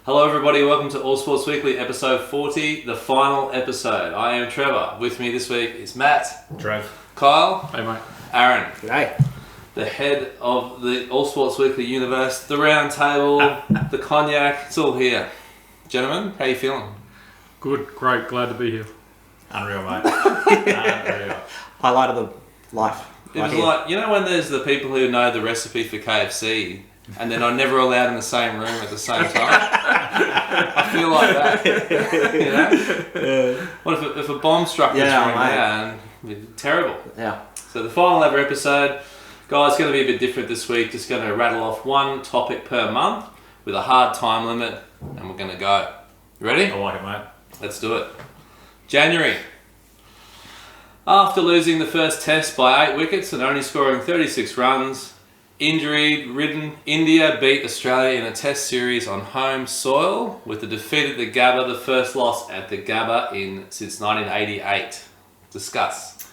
Hello everybody, welcome to All Sports Weekly, episode 40, the final episode. I am Trevor. With me this week is Matt. Trev. Kyle. Hey mate. Aaron. G'day. The head of the All Sports Weekly universe, the round table, the cognac, it's all here. Gentlemen, how you feeling? Good, great, glad to be here. Unreal, mate. Unreal. Highlight of the life. It was like, you know when there's the people who know the recipe for KFC and then are never allowed in the same room at the same time? I feel like that. You know? What if a bomb struck this room down? It'd be terrible. Yeah. So the final ever episode, guys, going to be a bit different this week. Just going to rattle off one topic per month with a hard time limit, and we're going to go. You ready? I like it, mate. Let's do it. January. After losing the first test by 8 wickets and only scoring 36 runs, injury-ridden India beat Australia in a test series on home soil with a defeat at the Gabba, the first loss at the Gabba since 1988. Discuss.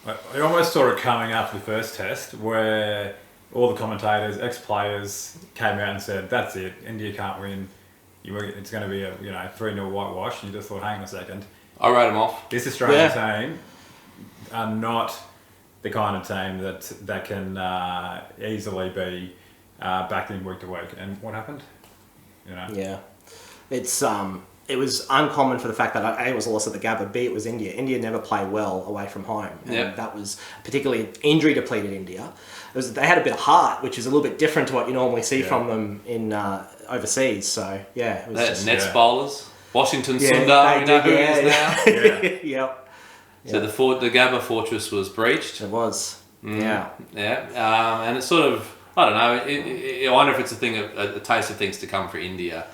I almost saw it coming after the first test where all the commentators, ex-players came out and said, that's it, India can't win. It's going to be a 3-0 whitewash. And you just thought, hang on a second. I wrote them off. This Australian team are not the kind of team that can easily be backed in week to week. And what happened? Yeah. It was uncommon for the fact that A, it was a loss at the Gabba, B, it was India. India never play well away from home. And that was particularly injury depleted India. They had a bit of heart, which is a little bit different to what you normally see from them in overseas. So, yeah. It was Nets bowlers. Washington Sundar, we know who he is now. Yep. So the Gabba fortress was breached. It was. Yeah. And it's sort of, I don't know, I wonder if it's a taste of things to come for India.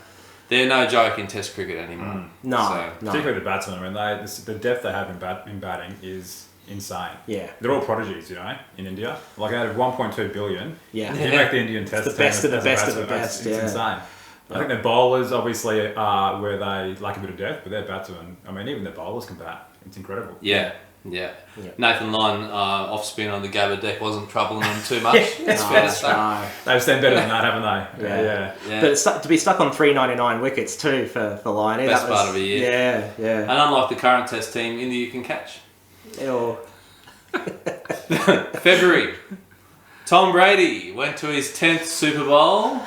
They're no joke in Test cricket anymore. No. Particularly the batsmen. I mean, the depth they have in batting is insane. Yeah. They're all prodigies, in India. Like out of 1.2 billion, yeah. if you make the Indian Test the best of the best of the best. It's insane. I think their bowlers obviously are where they lack a bit of depth, but their batsmen, I mean, even their bowlers can bat. It's incredible. Yeah. Nathan Lyon off spin on the Gabba deck wasn't troubling them too much. It's fair to say. They've seen better than that, haven't they? Yeah. But it's to be stuck on 399 wickets too for Lyon. Best part of a year. Yeah. And unlike the current Test team, India can catch. February. Tom Brady went to his 10th Super Bowl,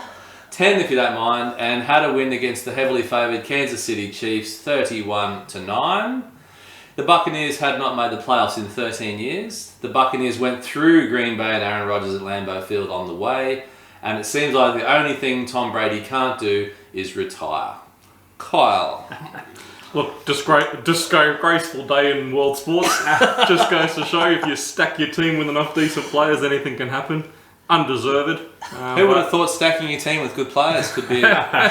10 if you don't mind, and had a win against the heavily favoured Kansas City Chiefs 31-9. The Buccaneers had not made the playoffs in 13 years. The Buccaneers went through Green Bay and Aaron Rodgers at Lambeau Field on the way, and it seems like the only thing Tom Brady can't do is retire. Kyle. Look, disgraceful day in world sports. Just goes to show if you stack your team with enough decent players, anything can happen. Undeserved. Who would have thought stacking your team with good players could be... Why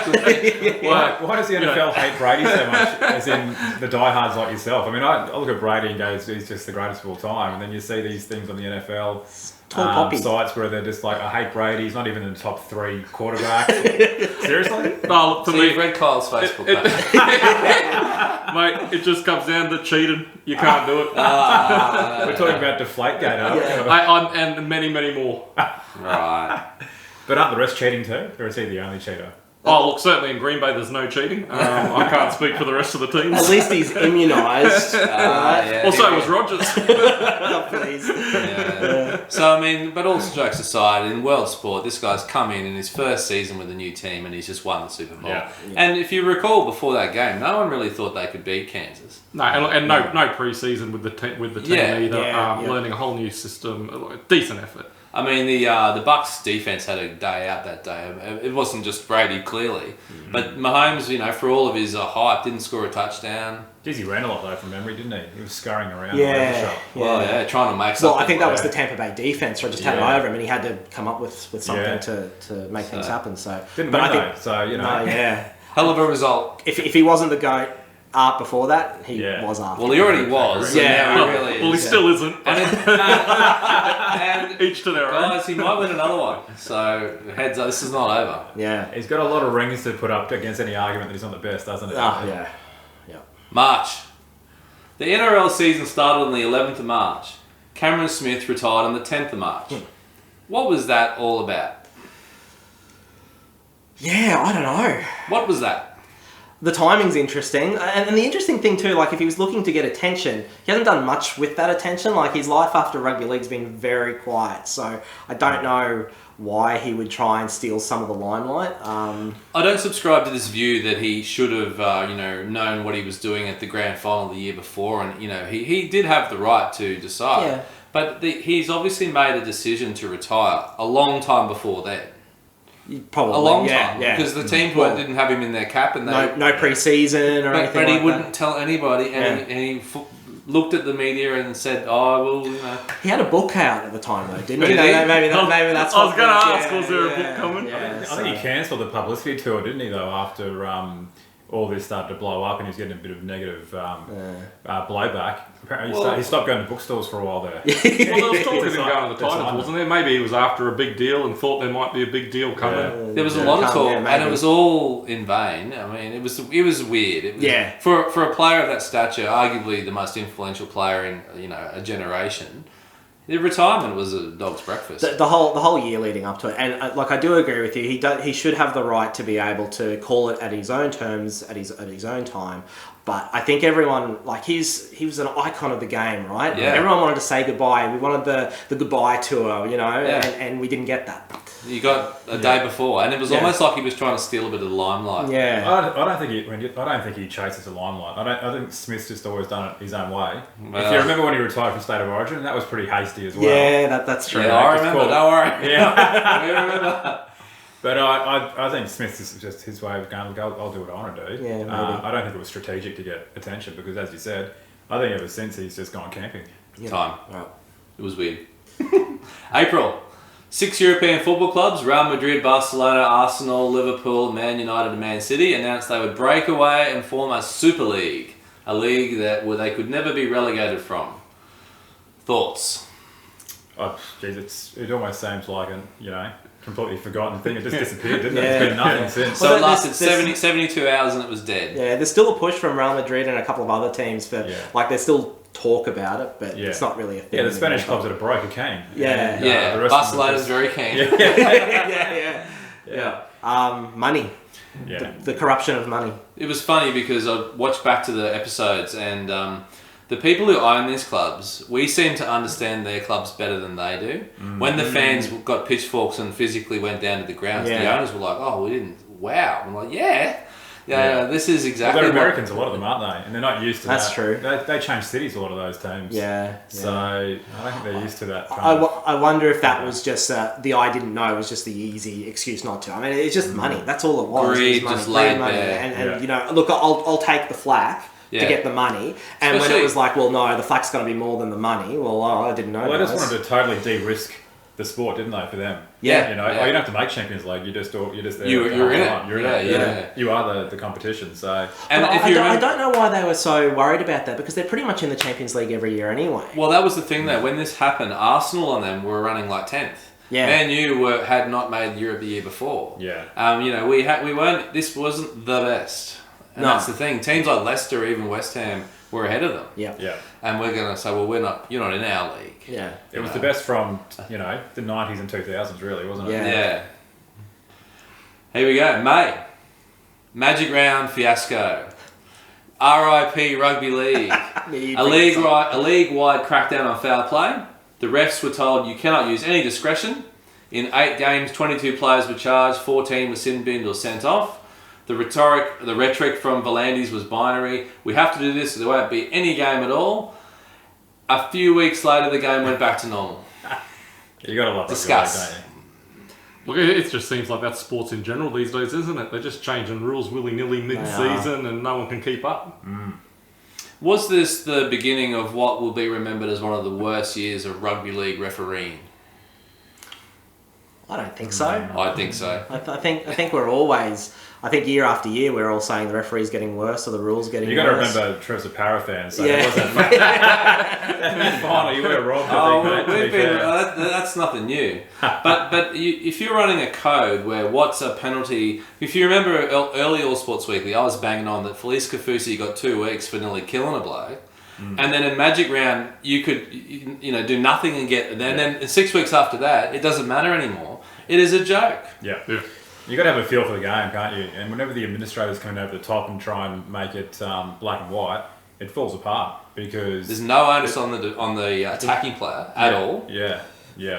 does the NFL hate Brady so much, as in the diehards like yourself? I mean, I look at Brady and go, he's just the greatest of all time, and then you see these things on the NFL sites where they're just like, I hate Brady, he's not even in the top 3 quarterbacks. Seriously? No, so you've read Kyle's Facebook page. Mate, it just comes down to cheating. You can't do it. We're talking about Deflategate, aren't we? And many, many more. Right. But aren't the rest cheating too? Or is he the only cheater? Oh, look, certainly in Green Bay there's no cheating. I can't speak for the rest of the teams. At least he's immunised. So was Rodgers. Please. So, I mean, but all jokes aside, in world sport, this guy's come in his first season with a new team and he's just won the Super Bowl. Yeah. And if you recall before that game, no one really thought they could beat Kansas. No, and no pre-season with the team either. Learning a whole new system. Decent effort. I mean, the Bucks defense had a day out that day. It wasn't just Brady, clearly, but Mahomes, for all of his hype, didn't score a touchdown. Jeez, he ran a lot though from memory, didn't he? He was scurrying around. Trying to make something. Well, I think that was the Tampa Bay defense, just had it over him, and he had to come up with something to make things happen. So didn't win though. So hell of a result. If he wasn't the GOAT before that, he was after. Well, he already was. He still isn't. And each to their own. Guys, he might win another one. So heads up, this is not over. Yeah, he's got a lot of rings to put up against any argument that he's not the best, doesn't it? March. The NRL season started on the 11th of March. Cameron Smith retired on the 10th of March. What was that all about? Yeah, I don't know. What was that? The timing's interesting, and the interesting thing too, like if he was looking to get attention, he hasn't done much with that attention. Like his life after rugby league's been very quiet, so I don't know why he would try and steal some of the limelight. I don't subscribe to this view that he should have, known what he was doing at the grand final the year before, and he did have the right to decide. Yeah. But he's obviously made a decision to retire a long time before then. Probably A long time, yeah. because the team didn't have him in their cap, and no pre-season or anything. But he like wouldn't that. tell anybody, and he looked at the media and said, "Oh, well, He had a book out at the time, though, didn't he? Did he? Maybe that's. I was going to ask, yeah, was there a book coming? Yeah, I think he cancelled the publicity tour, didn't he, though, after all this started to blow up and he was getting a bit of negative blowback. Apparently he stopped going to bookstores for a while there. Well, there was talk of him going to the Titans, wasn't there? Maybe he was after a big deal and thought there might be a big deal coming. Yeah. There was a lot of talk, and it was all in vain. I mean, it was weird. It was, for a player of that stature, arguably the most influential player in a generation. The retirement was a dog's breakfast. The whole year leading up to it, and I do agree with you. He should have the right to be able to call it at his own terms, at his own time. But I think everyone, he was an icon of the game, right? Yeah. Everyone wanted to say goodbye. We wanted the goodbye tour, and we didn't get that. You got a day before, and it was almost like he was trying to steal a bit of the limelight. Yeah. I don't think he chases the limelight. I think Smith's just always done it his own way. Well, if you remember when he retired from State of Origin, that was pretty hasty as well. Yeah, that's true. Yeah, I remember. Don't worry. Yeah. We remember. But I think Smith's is just his way of going, I'll do what I want to do. Yeah, maybe. I don't think it was strategic to get attention because, as you said, I think ever since he's just gone camping. Yeah. Time. Right. It was weird. April. 6 European football clubs, Real Madrid, Barcelona, Arsenal, Liverpool, Man United and Man City, announced they would break away and form a Super League. A league where they could never be relegated from. Thoughts? Oh, geez, it almost seems like completely forgotten thing. It just disappeared, didn't it? It's been nothing since. So it lasted 72 hours and it was dead. Yeah, there's still a push from Real Madrid and a couple of other teams, but there's still talk about it, but it's not really a thing. Yeah, the Spanish clubs that are broke are keen. Yeah. Yeah, Barcelona's very keen. Yeah. Money. Yeah. The corruption of money. It was funny because I watched back to the episodes and the people who own these clubs, we seem to understand their clubs better than they do. When the fans got pitchforks and physically went down to the grounds, the owners were like, "Oh, we didn't. Wow." I'm like, "Yeah, this is exactly." Well, they're Americans, a lot of them, aren't they? And they're not used to that. That's true. They change cities, a lot of those teams. Yeah. So I don't think they're used to that. I wonder if that was just the I didn't know was just the easy excuse not to. I mean, it's just money. That's all it was. Greed, money, just laid money. bare. And look, I'll take the flack. To get the money, and Especially, when it was like, well, no, the flack's going to be more than the money. Well, I didn't know. Well, they just wanted to totally de-risk the sport, didn't they? For them, you don't have to make Champions League. You're just there. You're in it. You're in it. You are the competition. So, and I don't know why they were so worried about that because they're pretty much in the Champions League every year anyway. Well, that was the thing though. When this happened, Arsenal and them were running like 10th. Yeah. Man U had not made Europe the year before. Yeah. We weren't. This wasn't the best. And that's the thing. Teams like Leicester, even West Ham, were ahead of them. Yeah. And we're going to say, well, you're not in our league. Yeah. It was the best from, the 90s and 2000s, really, wasn't it? Yeah. Here we go. May. Magic Round fiasco. RIP Rugby League. A league-wide crackdown on foul play. The refs were told you cannot use any discretion. In 8 games, 22 players were charged, 14 were sin-binned or sent off. The rhetoric from Volandis was binary. We have to do this, so there won't be any game at all. A few weeks later, the game went back to normal. You gotta love Discuss. Rugby league, Look, it just seems like that's sports in general these days, isn't it? They're just changing rules willy-nilly mid-season and no one can keep up. Was this the beginning of what will be remembered as one of the worst years of rugby league refereeing? I don't think so. I think so. I think we're always. I think year after year we're all saying the referee's getting worse or the rules getting worse. You got to remember Trev's a Para fan, so it wasn't. That final, you were wrong. That's nothing new. But if you're running a code where what's a penalty, if you remember early All Sports Weekly, I was banging on that Felice Kafusi got 2 weeks for nearly killing a bloke. And then in Magic Round, you could do nothing and get. And then 6 weeks after that, it doesn't matter anymore. It is a joke. Yeah. You got to have a feel for the game, can't you? And whenever the administrators come over the top and try and make it black and white, it falls apart because there's no onus on the attacking player at all. Yeah.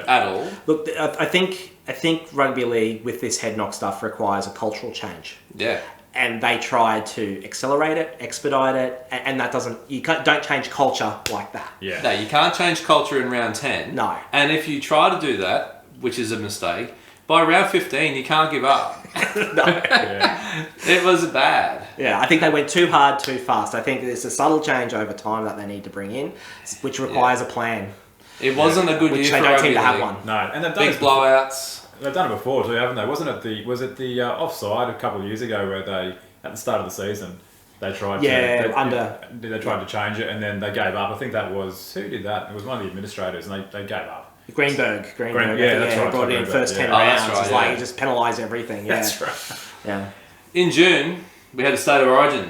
At all. Look, I think rugby league with this head knock stuff requires a cultural change. Yeah. And they try to accelerate it, expedite it, and that doesn't. Don't change culture like that. Yeah. No, you can't change culture in round 10. No. And if you try to do that, which is a mistake, by round 15 you can't give up. No. Yeah. It was bad. Yeah, I think they went too hard, too fast. I think there's a subtle change over time that they need to bring in, which requires a plan. It wasn't a good Which year they for don't rugby seem to have league. one. No, and they've done Big it before. blowouts. They've done it before too, haven't they? Wasn't it was it the offside a couple of years ago where they at the start of the season they tried they tried to change it and then they gave up. I think that was who did that? It was one of the administrators and they gave up. Greenberg. Yeah, that's right. Brought in first 10 Oh, that's rounds. right, It's like you just penalise everything. Yeah. That's right. Yeah. In June, we had a State of Origin.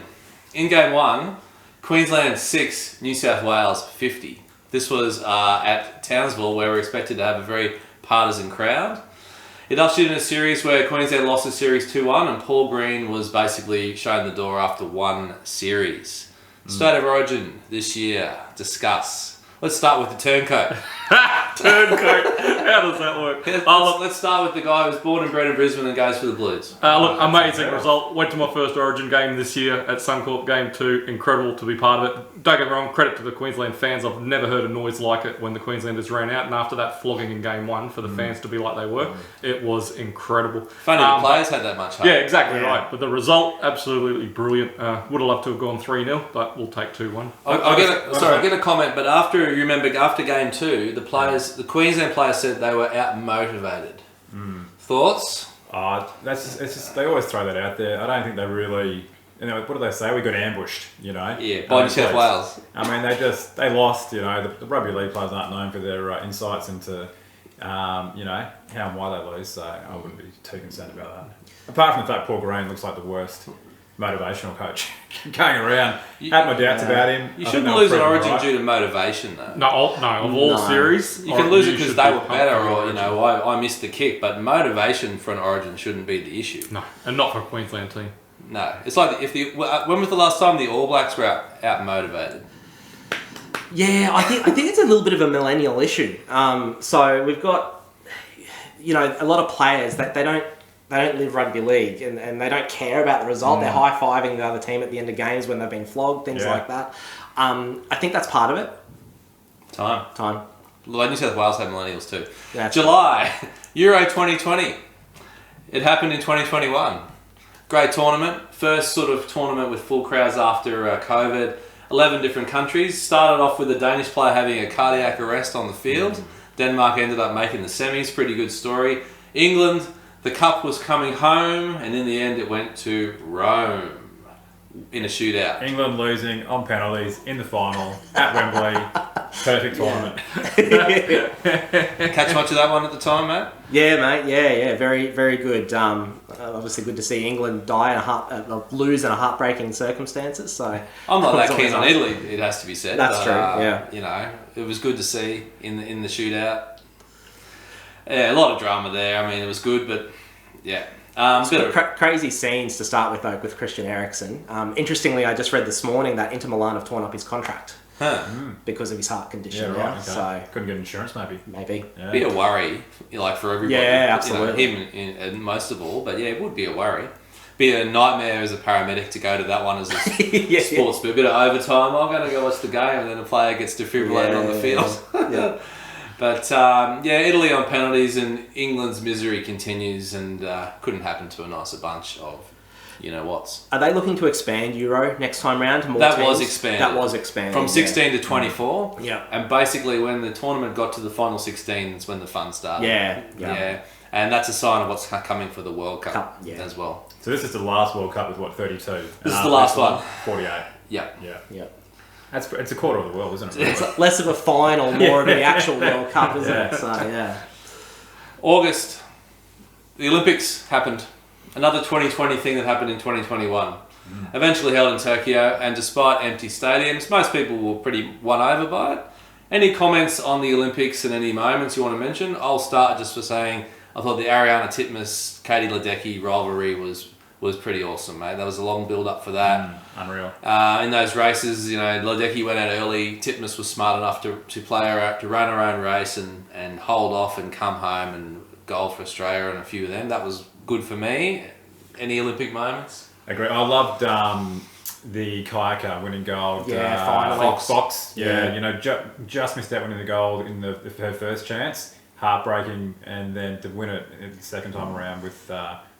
In Game 1, Queensland 6, New South Wales 50. This was at Townsville, where we're expected to have a very partisan crowd. It ushered in a series where Queensland lost the series 2-1 and Paul Green was basically shown the door after one series. State of Origin this year, discuss. Let's start with the turncoat. Turncoat. How does that work? Let's start with the guy who was born and bred in Brisbane and goes for the Blues. Look, amazing result. Went to my first Origin game this year at Suncorp, Game 2. Incredible to be part of it. Don't get me wrong, credit to the Queensland fans. I've never heard a noise like it when the Queenslanders ran out. And after that flogging in Game 1, for the fans to be like they were, it was incredible. Funny the players had that much hope. Yeah, exactly right. But the result, absolutely brilliant. Would have loved to have gone 3-0, but we'll take 2-1. I get a comment, but after Game 2, the Queensland players said they were out-motivated. Thoughts? It's just they always throw that out there. I don't think they really. What do they say? We got ambushed, Yeah, by New South Wales. I mean, they lost. The rugby league players aren't known for their insights into, how and why they lose. So I wouldn't be too concerned about that. Apart from the fact Paul Green looks like the worst motivational coach going around. Had my doubts about him. You shouldn't lose an Origin due to motivation, though. No, of all series. You can lose it because they were better, or I missed the kick. But motivation for an Origin shouldn't be the issue. No, and not for a Queensland team. No, it's like when was the last time the All Blacks were out motivated? Yeah, I think it's a little bit of a millennial issue. So we've got, a lot of players that they don't live rugby league and they don't care about the result. They're high-fiving the other team at the end of games when they've been flogged, things like that. I think that's part of it. Time. New South Wales had millennials too. Yeah, July, Euro 2020. It happened in 2021. Great tournament. First sort of tournament with full crowds after COVID. 11 different countries. Started off with a Danish player having a cardiac arrest on the field. Denmark ended up making the semis. Pretty good story. England, the cup was coming home, and in the end it went to Rome in a shootout. England losing on penalties in the final at Wembley. Perfect tournament. Catch much of that one at the time, mate? Yeah, mate. Yeah. Very, very good. Obviously, good to see England lose in a heartbreaking circumstances. So I'm not that keen on Italy. It has to be said. That's true. Yeah. It was good to see in the shootout. Yeah, a lot of drama there. I mean, it was good, but yeah. Crazy scenes to start with, though, with Christian Eriksen. Interestingly, I just read this morning that Inter Milan have torn up his contract because of his heart condition. Yeah, right. Okay. So couldn't get insurance, maybe. Yeah. Be a worry, for everybody. Yeah, absolutely. Him and most of all, but yeah, it would be a worry. Be a nightmare as a paramedic to go to that one as a sports. But a bit of overtime. I'm going to go watch the game, and then a player gets defibrillated on the field. Yeah. But Italy on penalties, and England's misery continues, and couldn't happen to a nicer bunch of whats. Are they looking to expand Euro next time round? That was expanded. From 16 to 24. Yeah. And basically when the tournament got to the final 16, that's when the fun started. Yeah. And that's a sign of what's coming for the World Cup as well. So this is the last World Cup with 32? This is the last one. 48. Yeah. It's a quarter of the world, isn't it? It's less of a final, more of the actual World Cup, isn't it? So, yeah. August, the Olympics happened. Another 2020 thing that happened in 2021. Eventually held in Tokyo, and despite empty stadiums, most people were pretty won over by it. Any comments on the Olympics and any moments you want to mention? I'll start just for saying I thought the Ariana Titmus, Katie Ledecky rivalry was pretty awesome, mate. There was a long build up for that. Unreal. In those races, Ledecky went out early. Titmus was smart enough to play her out, to run her own race and hold off and come home and goal for Australia and a few of them. That was good for me. Any Olympic moments? Agree. I loved the kayaker winning gold. Yeah, finally. Fox. Yeah. Just missed out winning the gold in her first chance. Heartbreaking, and then to win it the second time around with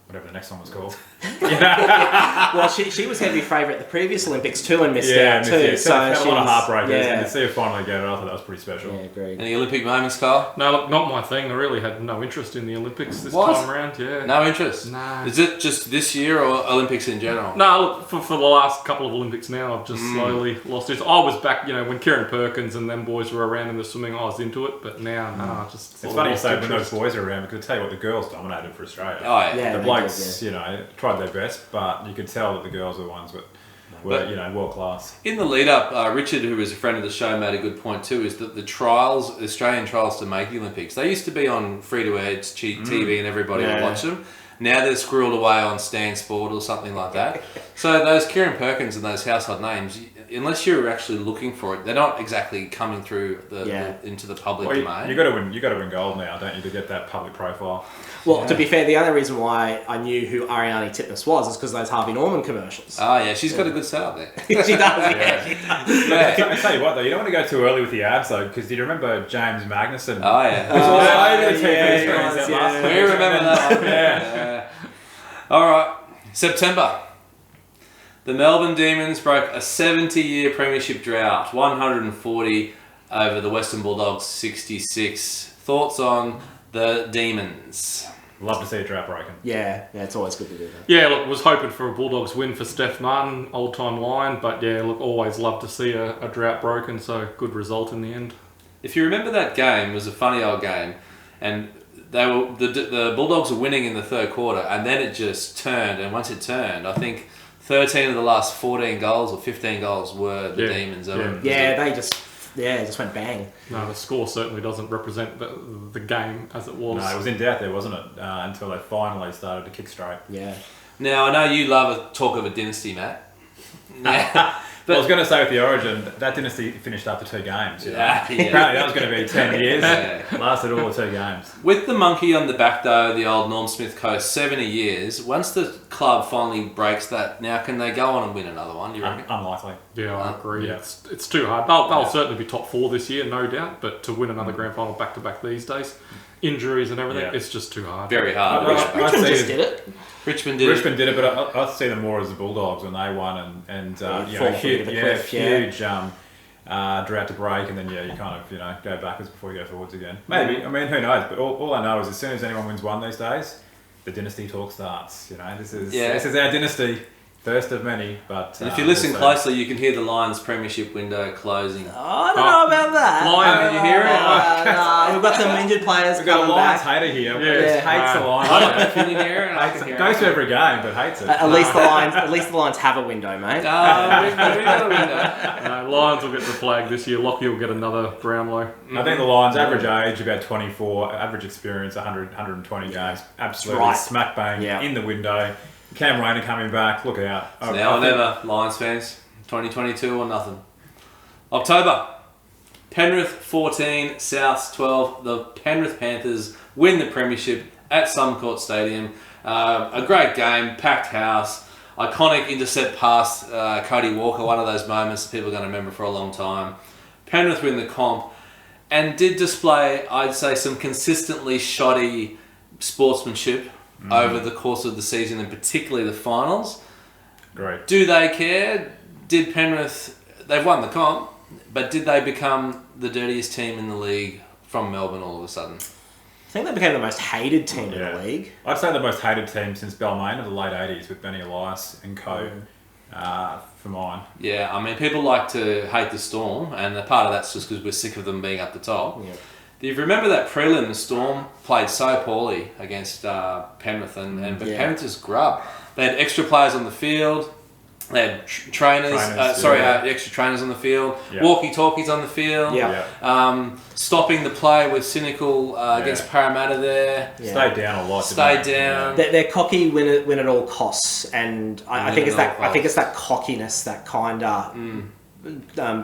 whatever the next one was called. Well, she was heavy favourite at the previous Olympics too and missed out too. Yeah, so a lot of heartbreakers, yeah. and to see her finally get it, I thought that was pretty special. Yeah, agreed. Any Olympic moments, Carl? No, look, not my thing. I really had no interest in the Olympics this What? time around. Yeah. No interest? No. Is it just this year or Olympics in general? No, look, for the last couple of Olympics now, I've just slowly lost it. I was back, when Kieran Perkins and them boys were around in the swimming, I was into it, but now, no, I just... It's funny you say when those boys are around, because I tell you what, the girls dominated for Australia. Oh, yeah. Yeah, The they blokes, did, tried their best, but you could tell that the girls were the ones that were, world class. In the lead up, Richard, who was a friend of the show, made a good point too, is that the Australian trials to make the Olympics, they used to be on free-to-air TV and everybody would watch them. Now they're squirreled away on Stan Sport or something like that. So those Kieran Perkins and those household names, unless you're actually looking for it, they're not exactly coming through into the public domain. You got to win gold now, don't you, to get that public profile? Well, to be fair, the only reason why I knew who Ariane Titmus was is because of those Harvey Norman commercials. Oh yeah, she's got a good setup there. She does, yeah, she does. Yeah. I tell you what, though, you don't want to go too early with the ads, though, because do you remember James Magnuson? Oh yeah. It was all over the TV yeah, screens it was, that yeah. last We week. remember that. Yeah. All right, September. The Melbourne Demons broke a 70-year premiership drought, 140 over the Western Bulldogs 66. Thoughts on the Demons? Love to see a drought broken. Yeah, it's always good to do that. Yeah, look, was hoping for a Bulldogs win for Steph Martin, old-time line, but yeah, look, always love to see a drought broken, so good result in the end. If you remember that game, it was a funny old game, and the Bulldogs were winning in the third quarter, and then it just turned, and once it turned, I think 13 of the last 14 goals or 15 goals were the Demons. They just went bang. No, the score certainly doesn't represent the game as it was. No, it was in doubt there, wasn't it? Until they finally started to kick straight. Yeah. Now, I know you love a talk of a dynasty, Matt. Yeah. Well, I was going to say with the Origin, that dynasty finished after 2 games. Apparently that was going to be 10 years. Lasted all 2 games. With the monkey on the back, though, the old Norm Smith coast, 70 years, once the club finally breaks that, now can they go on and win another one, do you reckon? Unlikely. Yeah, I agree. Yeah. It's too hard. They'll certainly be top 4 this year, no doubt, but to win another grand final back-to-back these days, injuries and everything, it's just too hard. Very hard. Richmond just did it. Richmond did it, but I see them more as the Bulldogs when they won and huge drought to break, and then you kind of go backwards before you go forwards again. Maybe. I mean, who knows? But all I know is as soon as anyone wins one these days, the dynasty talk starts. This is our dynasty. First of many, but... if you listen closely, you can hear the Lions premiership window closing. Oh, I don't know about that. Lion, did you hear it? No, we've got some injured players We've got a coming Lions back. hater here. Yeah. Hates the Lions. I don't know if you can hear it. I can hear it. Goes to every game, but hates it. At least the Lions have a window, mate. We got a window. Lions will get the flag this year. Lockie will get another Brownlow. I think the Lions' average age about 24, average experience 100, 120 games. Absolutely Right. smack bang in the window. Cam Rayner coming back. Look out! It's now or never, Lions fans. 2022 or nothing. October. Penrith 14, Souths 12. The Penrith Panthers win the premiership at Suncorp Stadium. A great game, packed house, iconic intercept pass, Cody Walker, one of those moments that people are going to remember for a long time. Penrith win the comp and did display, I'd say, some consistently shoddy sportsmanship over the course of the season, and particularly the finals. Great. Do they care? Did Penrith... They've won the comp, but did they become the dirtiest team in the league from Melbourne all of a sudden? I think they became the most hated team in the league. I'd say the most hated team since Balmain of the late 80s with Benny Elias and co. For mine. Yeah, I mean, people like to hate the Storm, and a part of that's just because we're sick of them being up the top. Yeah. Do you remember that prelim, the Storm played so poorly against Penrith, but Penrith just grub. They had extra players on the field. They had extra trainers on the field, walkie-talkies on the field, stopping the play with cynical against Parramatta there. Yeah. Stayed down a lot. Stayed down. They're cocky when it all costs, and I think it's that cockiness that kind of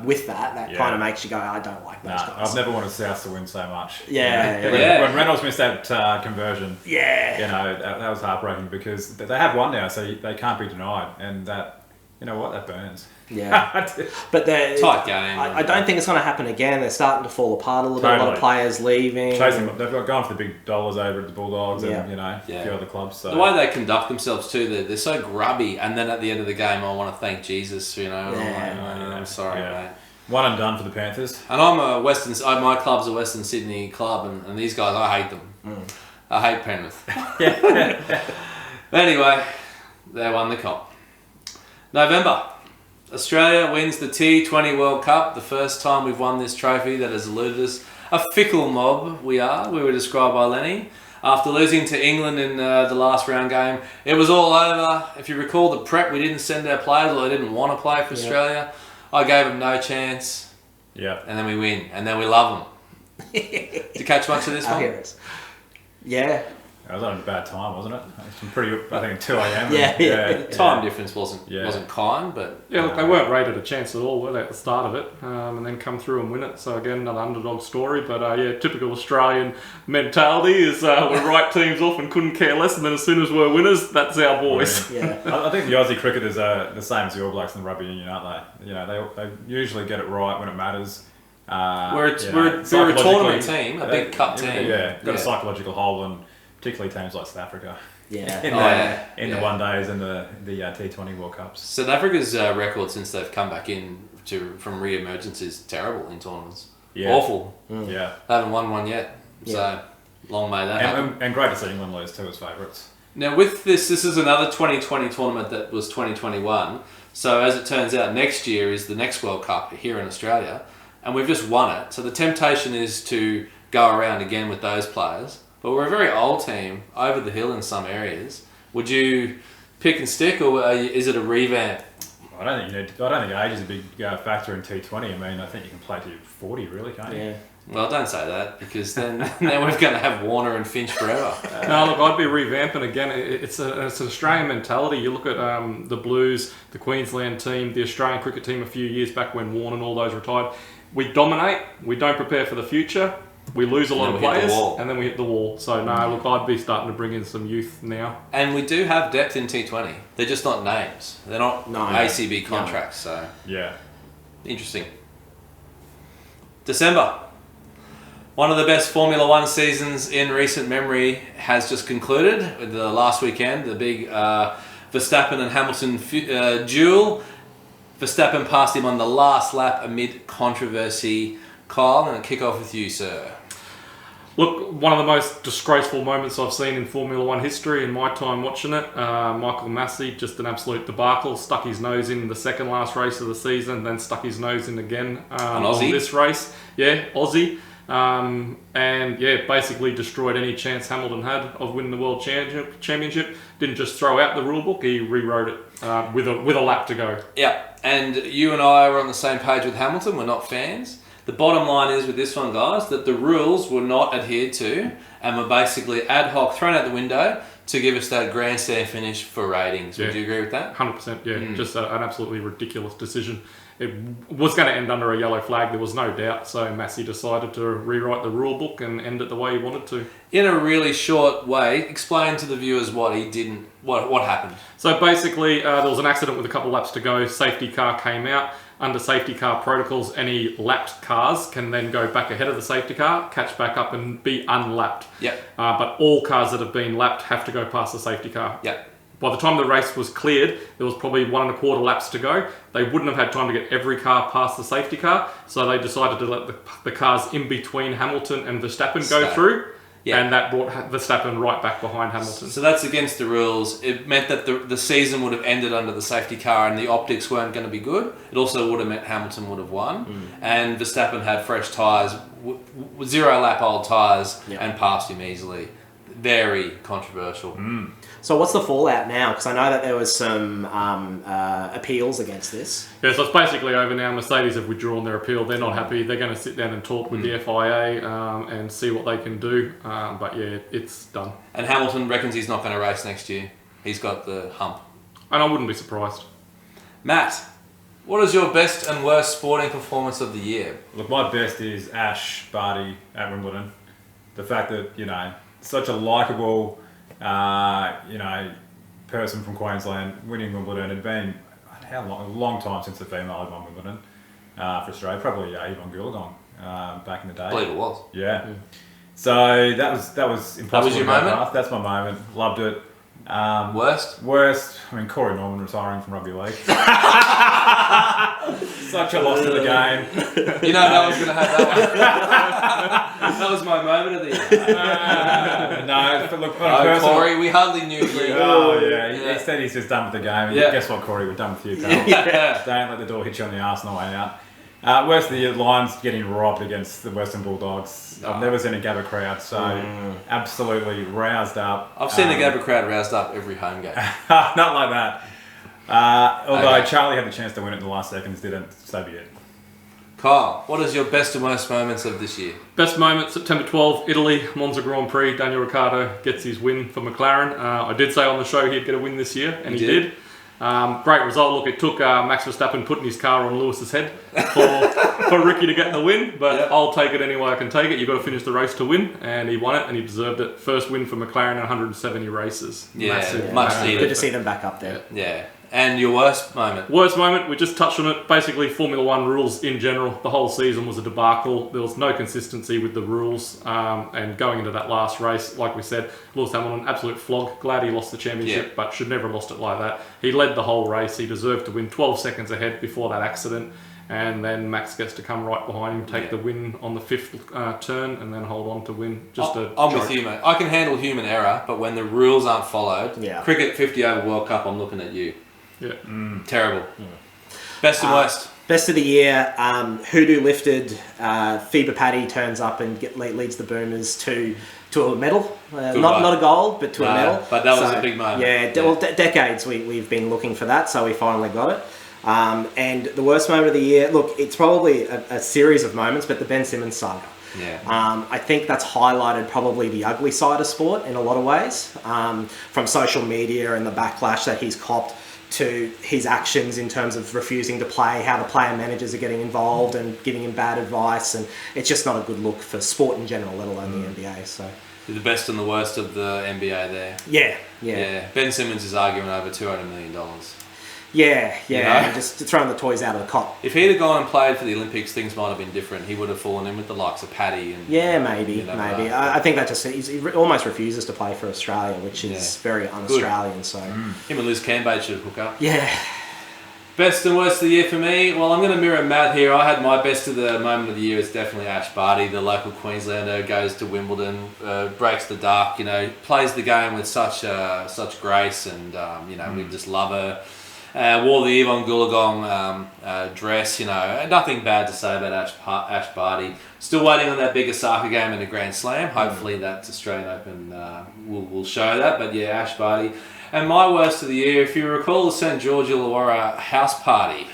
with that kind of makes you go, I don't like those guys. I've never wanted South to win so much. Yeah. When Reynolds missed that conversion, that was heartbreaking because they have won now, so they can't be denied, and that. You know what? That burns. Yeah. But they're tight game. I don't think it's going to happen again. They're starting to fall apart a little bit. A lot of players leaving. They've got going for the big dollars over at the Bulldogs and a few other clubs. So. The way they conduct themselves too, they're so grubby. And then at the end of the game, I want to thank Jesus. I'm sorry, mate. One and done for the Panthers. And I'm a my club's a Western Sydney club, and these guys, I hate them. I hate Penrith. Anyway, they won the comp. November, Australia wins the T20 World Cup, the first time we've won this trophy that has eluded us. A fickle mob we were described by Lenny. After losing to England in the last round game, it was all over. If you recall the prep, we didn't send our players, or they didn't want to play for Australia. I gave them no chance. Yeah. And then we win, and then we love them. Did you catch much of this one? Yeah. It was on a bad time, wasn't it? I think 2 a.m. Time difference wasn't kind, but... Yeah, look, they weren't rated a chance at all, were they, at the start of it, and then come through and win it. So again, another underdog story, but typical Australian mentality is we write teams off and couldn't care less, and then as soon as we're winners, that's our boys. Yeah. I think the Aussie cricketers are the same as the All Blacks in the rugby union, aren't they? You know, they usually get it right when it matters. We're a tournament team, a big cup team. Got a psychological hold on... particularly teams like South Africa. Yeah. In the one days and the T20 World Cups. South Africa's record since they've come back from re-emergence is terrible in tournaments. Yeah. Awful. Yeah. They haven't won one yet. So long may that happen. And great to see England lose too as favourites. Now with this is another 2020 tournament that was 2021. So as it turns out, next year is the next World Cup here in Australia. And we've just won it. So the temptation is to go around again with those players. But we're a very old team, over the hill in some areas. Would you pick and stick, or is it a revamp? I don't think age is a big factor in T20. I mean, I think you can play to 40, really, can't you? Yeah. Well, don't say that, because then we're going to have Warner and Finch forever. No, look, I'd be revamping again. It's an Australian mentality. You look at the Blues, the Queensland team, the Australian cricket team a few years back when Warner and all those retired. We dominate. We don't prepare for the future. We lose a lot of players, and then we hit the wall. So, no, look, I'd be starting to bring in some youth now. And we do have depth in T20. They're just not names. They're not ACB contracts, so... Yeah. Interesting. December. One of the best Formula One seasons in recent memory has just concluded. With the last weekend, the big Verstappen and Hamilton duel. Verstappen passed him on the last lap amid controversy. Kyle, I'm going to kick off with you, sir. Look, one of the most disgraceful moments I've seen in Formula One history in my time watching it. Michael Massey, just an absolute debacle, stuck his nose in the second last race of the season, then stuck his nose in again on this race. Yeah, Aussie. Basically destroyed any chance Hamilton had of winning the World Championship. Didn't just throw out the rule book, he rewrote it with a lap to go. Yeah, and you and I were on the same page with Hamilton, we're not fans. The bottom line is with this one, guys, that the rules were not adhered to and were basically ad hoc thrown out the window to give us that grandstand finish for ratings. Would you agree with that? 100%, yeah. Just an absolutely ridiculous decision. It was going to end under a yellow flag, there was no doubt. So Massey decided to rewrite the rule book and end it the way he wanted to. In a really short way, explain to the viewers what he didn't, what happened. So basically, there was an accident with a couple laps to go. Safety car came out. Under safety car protocols, any lapped cars can then go back ahead of the safety car, catch back up and be unlapped. Yep. But all cars that have been lapped have to go past the safety car. Yep. By the time the race was cleared, there was probably 1.25 laps to go. They wouldn't have had time to get every car past the safety car, so they decided to let the cars in between Hamilton and Verstappen go through. Yeah. And that brought Verstappen right back behind Hamilton. So that's against the rules. It meant that the season would have ended under the safety car and the optics weren't going to be good. It also would have meant Hamilton would have won. And Verstappen had fresh tyres, 0 lap old tyres, and passed him easily. very controversial. So what's the fallout now? Because I know that there was some appeals against this. Yeah, so it's basically over now. Mercedes have withdrawn their appeal. They're not happy. They're going to sit down and talk with the FIA and see what they can do. But yeah, it's done. And Hamilton reckons he's not going to race next year. He's got the hump. And I wouldn't be surprised. Matt, what is your best and worst sporting performance of the year? Look, my best is Ash Barty at Wimbledon. The fact that, such a likeable, person from Queensland winning Wimbledon. It had been, a long time since a female had won Wimbledon for Australia. Probably Yvonne Goolagong back in the day. I believe it was. Yeah. So that was impossible. That was your moment? Path. That's my moment. Loved it. Worst? Worst, Corey Norman retiring from rugby league. Such a loss to the game. No one's going to have that one. That was my moment of the year. No, but look, on a personal... Corey, we hardly knew you. Oh, yeah. He said he's just done with the game. And guess what, Corey? We're done with you, pal. Don't let the door hit you on the arse on the way out. Worst of the year, Lions getting robbed against the Western Bulldogs. I've never seen a Gabba crowd so absolutely roused up. I've seen the Gabba crowd roused up every home game. Not like that. Although Charlie had the chance to win it in the last seconds, didn't, so be it. Kyle, what is your best and worst moments of this year? Best moment, September 12th, Italy, Monza Grand Prix. Daniel Ricciardo gets his win for McLaren. I did say on the show he'd get a win this year, and he did. Great result. Look, it took Max Verstappen putting his car on Lewis's head for Ricky to get the win, but I'll take it any way I can take it. You've got to finish the race to win, and he won it, and he deserved it. First win for McLaren in 170 races. Yeah, Massive. much needed. Good to see them back up there. Yeah. And your worst moment? Worst moment, we just touched on it. Basically, Formula One rules in general. The whole season was a debacle. There was no consistency with the rules. And going into that last race, like we said, Lewis Hamilton, absolute flog. Glad he lost the championship, but should never have lost it like that. He led the whole race. He deserved to win 12 seconds ahead before that accident. And then Max gets to come right behind him, take the win on the fifth turn, and then hold on to win. I'm with you, mate. I can handle human error, but when the rules aren't followed, cricket 50 over World Cup, I'm looking at you. Yeah. Terrible. Best and worst. Best of the year, Hoodoo lifted, FIBA Paddy turns up and leads the Boomers to a medal. Not a gold, but to a medal. But that was a big moment. Yeah, decades we've been looking for that, so we finally got it. And the worst moment of the year, look, it's probably a series of moments, but the Ben Simmons saga. Yeah. I think that's highlighted probably the ugly side of sport in a lot of ways, from social media and the backlash that he's copped to his actions in terms of refusing to play, how the player managers are getting involved and giving him bad advice, and it's just not a good look for sport in general, let alone the NBA. So the best and the worst of the NBA there. Yeah. Ben Simmons is arguing over $200 million. Yeah. Just throwing the toys out of the cot. If he'd have gone and played for the Olympics, things might have been different. He would have fallen in with the likes of Paddy. And maybe. I think that he almost refuses to play for Australia, which is very un-Australian. So him and Liz Cambage should hook up. Yeah. Best and worst of the year for me? Well, I'm going to mirror Matt here. I had my best of the moment of the year. It's definitely Ash Barty, the local Queenslander, goes to Wimbledon, breaks the duck, plays the game with such grace, and we just love her. Wore the Yvonne Goolagong dress, nothing bad to say about Ash Barty. Still waiting on that big Osaka game in the Grand Slam. Hopefully that Australian Open will show that. But yeah, Ash Barty. And my worst of the year, if you recall the St. George Illawarra house party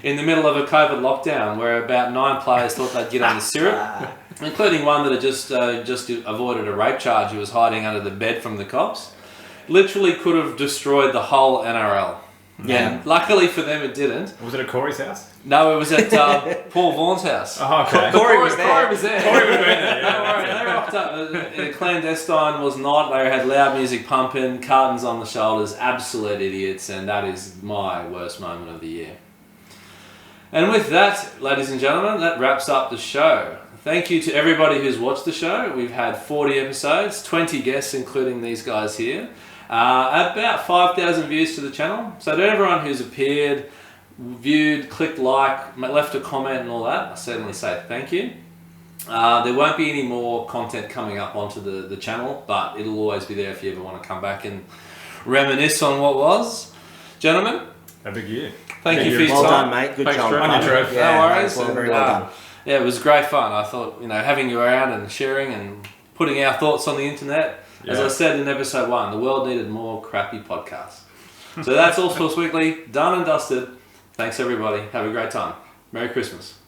in the middle of a COVID lockdown where about 9 players thought they'd get on the syrup, including one that had just avoided a rape charge. He was hiding under the bed from the cops. Literally could have destroyed the whole NRL. Yeah. And luckily for them, it didn't. Was it at Corey's house? No, it was at Paul Vaughan's house. Oh, okay. Corey was there. Corey was there. Don't worry, they rocked up. Clandestine was not. They had loud music pumping, cartons on the shoulders, absolute idiots, and that is my worst moment of the year. And with that, ladies and gentlemen, that wraps up the show. Thank you to everybody who's watched the show. We've had 40 episodes, 20 guests, including these guys here. About 5,000 views to the channel. So to everyone who's appeared, viewed, clicked like, left a comment and all that, I certainly say thank you. There won't be any more content coming up onto the channel, but it'll always be there if you ever want to come back and reminisce on what was. Gentlemen, a big year. Thank you for your well time. done, mate. Good Thanks, job. Trev. On your Trev. No worries. Very well done. Yeah, it was great fun. I thought, having you around and sharing and putting our thoughts on the internet, As I said in episode 1, the world needed more crappy podcasts. So that's all Sports Weekly. Done and dusted. Thanks, everybody. Have a great time. Merry Christmas.